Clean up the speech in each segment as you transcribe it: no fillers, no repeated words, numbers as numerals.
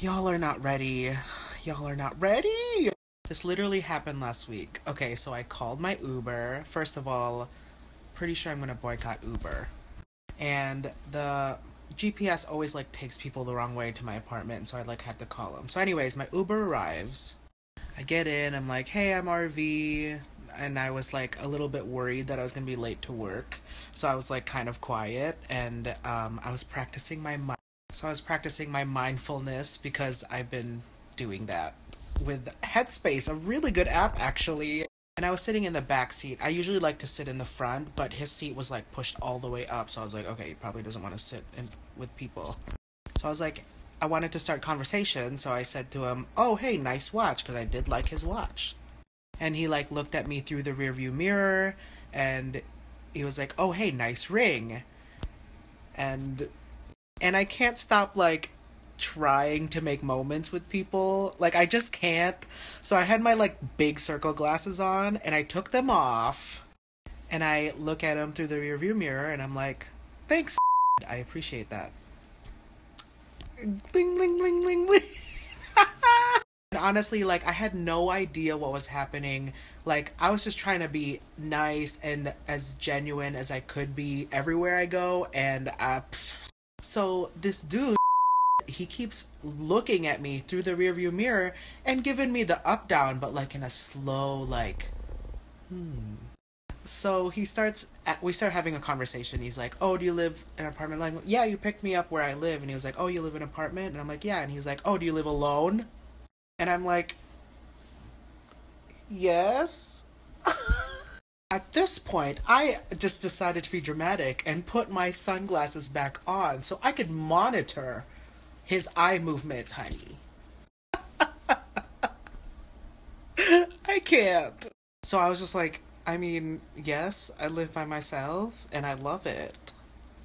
Y'all are not ready. Y'all are not ready. This literally happened last week. Okay, so I called my Uber. First of all, pretty sure I'm gonna boycott Uber. And the GPS always like takes people the wrong way to my apartment, so I like had to call them. So anyways, my Uber arrives. I get in, I'm like, hey, I'm RV. And I was like a little bit worried that I was gonna be late to work. So I was like kind of quiet and I was practicing my mindfulness because I've been doing that with Headspace, a really good app actually. And I was sitting in the back seat. I usually like to sit in the front, but his seat was like pushed all the way up, so I was like, okay, he probably doesn't want to sit with people. So I was like, I wanted to start conversation, so I said to him, "Oh, hey, nice watch," because I did like his watch. And he like looked at me through the rearview mirror, and he was like, "Oh, hey, nice ring." And I can't stop like trying to make moments with people. Like I just can't. So I had my like big circle glasses on and I took them off and I look at him through the rearview mirror and I'm like, "Thanks. I appreciate that." Bling bling bling bling bling. And honestly, like I had no idea what was happening. Like I was just trying to be nice and as genuine as I could be everywhere I go, and so this dude, he keeps looking at me through the rearview mirror and giving me the up down, but like in a slow like So we start having a conversation. He's like, "Oh, do you live in an apartment?" Like, "Yeah, you picked me up where I live." And he was like, "Oh, you live in an apartment?" And I'm like, "Yeah." And he's like, "Oh, do you live alone?" And I'm like, "Yes." At this point, I just decided to be dramatic and put my sunglasses back on so I could monitor his eye movements, honey. I can't. So I was just like, I mean, yes, I live by myself and I love it.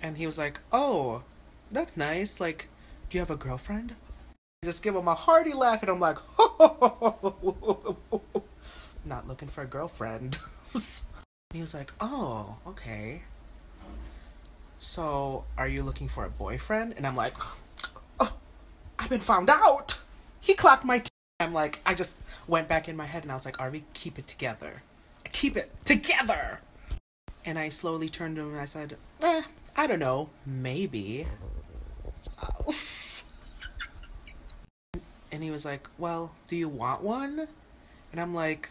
And he was like, "Oh, that's nice. Like, do you have a girlfriend?" I just give him a hearty laugh and I'm like, not looking for a girlfriend. He was like, "Oh, okay. So, are you looking for a boyfriend?" And I'm like, "Oh, I've been found out." He clapped my I'm like, I just went back in my head and I was like, "RV, keep it together. Keep it together." And I slowly turned to him and I said, I don't know, maybe. And he was like, "Well, do you want one?" And I'm like,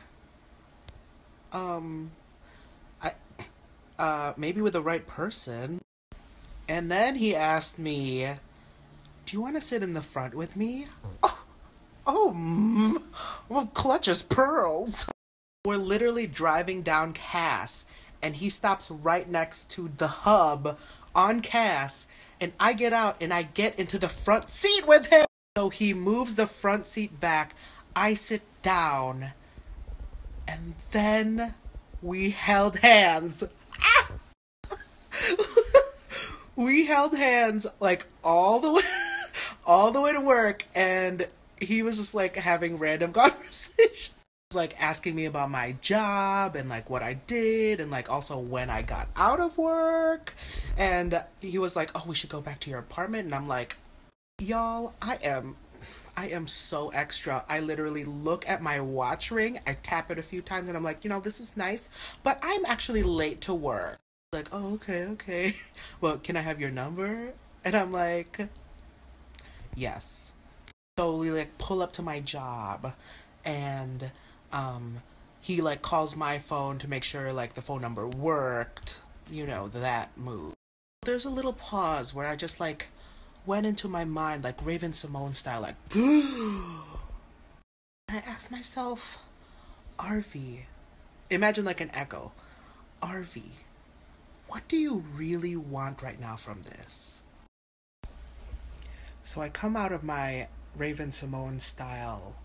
um, I, maybe with the right person. And then he asked me, "Do you want to sit in the front with me?" Oh, well, clutch his pearls. We're literally driving down Cass, and he stops right next to the hub on Cass, and I get out and I get into the front seat with him. So he moves the front seat back, I sit down, and then we held hands. We held hands like all the way all the way to work, and he was just like having random conversations. Like asking me about my job and like what I did and like also when I got out of work. And he was like, "Oh, we should go back to your apartment." And I'm like, "Y'all, I am so extra. I literally look at my watch ring, I tap it a few times and I'm like, this is nice, but I'm actually late to work." Like, "Oh, okay, okay." "Well, can I have your number?" And I'm like, "Yes." So we like pull up to my job and he like calls my phone to make sure like the phone number worked, that move. There's a little pause where I just like went into my mind like Raven Simone style, like I asked myself, "RV, imagine like an echo. RV, what do you really want right now from this?" So I come out of my Raven Simone style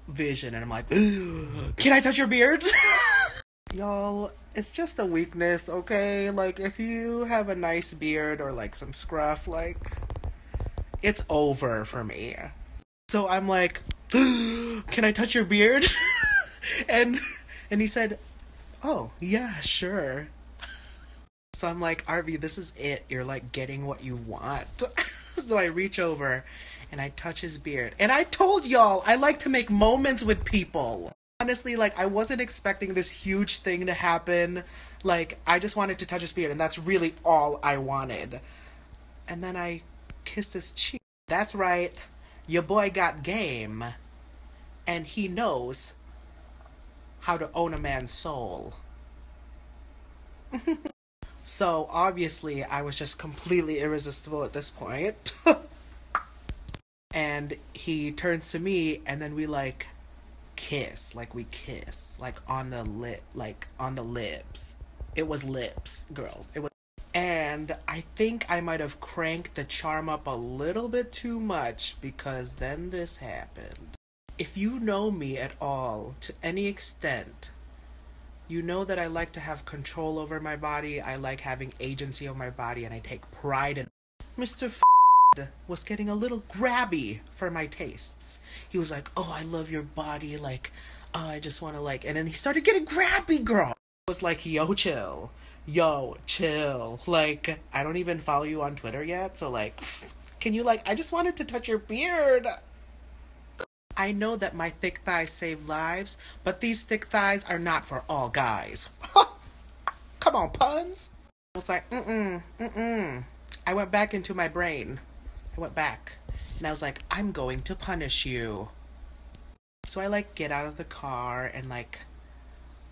vision and I'm like, "Can I touch your beard?" Y'all, it's just a weakness, okay? Like if you have a nice beard or like some scruff, like it's over for me. So I'm like, "Can I touch your beard?" and he said, "Oh, yeah, sure." So I'm like, "RV, this is it. You're like getting what you want." So I reach over and I touch his beard. And I told y'all, I like to make moments with people. Honestly, like, I wasn't expecting this huge thing to happen. Like, I just wanted to touch his beard, and that's really all I wanted. And then I kissed his cheek. That's right, your boy got game. And he knows how to own a man's soul. So, obviously, I was just completely irresistible at this point. And he turns to me, and then we, like, kiss. Like, we kiss. Like, on the lip. Like, on the lips. It was lips, girl. It was. And I think I might have cranked the charm up a little bit too much, because then this happened. If you know me at all, to any extent, you know that I like to have control over my body, I like having agency over my body, and I take pride in Mr. was getting a little grabby for my tastes. He was like, oh, I love your body, like, oh, I just want to, like, and then he started getting grabby, girl. I was like, yo, chill. Yo, chill. Like, I don't even follow you on Twitter yet, so, like, can you, like, I just wanted to touch your beard. I know that my thick thighs save lives, but these thick thighs are not for all guys. Come on, puns. I was like, I went back into my brain. I went back. And I was like, I'm going to punish you. So I, like, get out of the car and, like,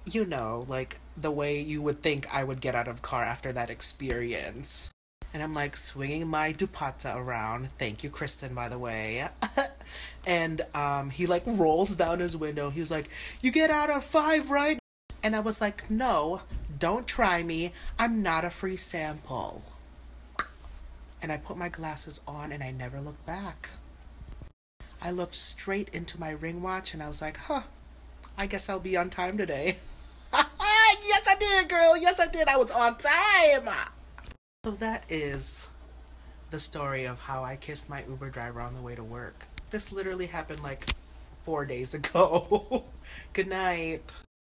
you know, like, the way you would think I would get out of car after that experience. And I'm, like, swinging my dupatta around. Thank you, Kristen, by the way. And he, like, rolls down his window. He was like, you get out of 5, right? And I was like, no, don't try me. I'm not a free sample. And I put my glasses on and I never looked back. I looked straight into my ring watch and I was like, I guess I'll be on time today. Yes, I did, girl. Yes, I did. I was on time. So that is the story of how I kissed my Uber driver on the way to work. This literally happened like 4 days ago. Good night.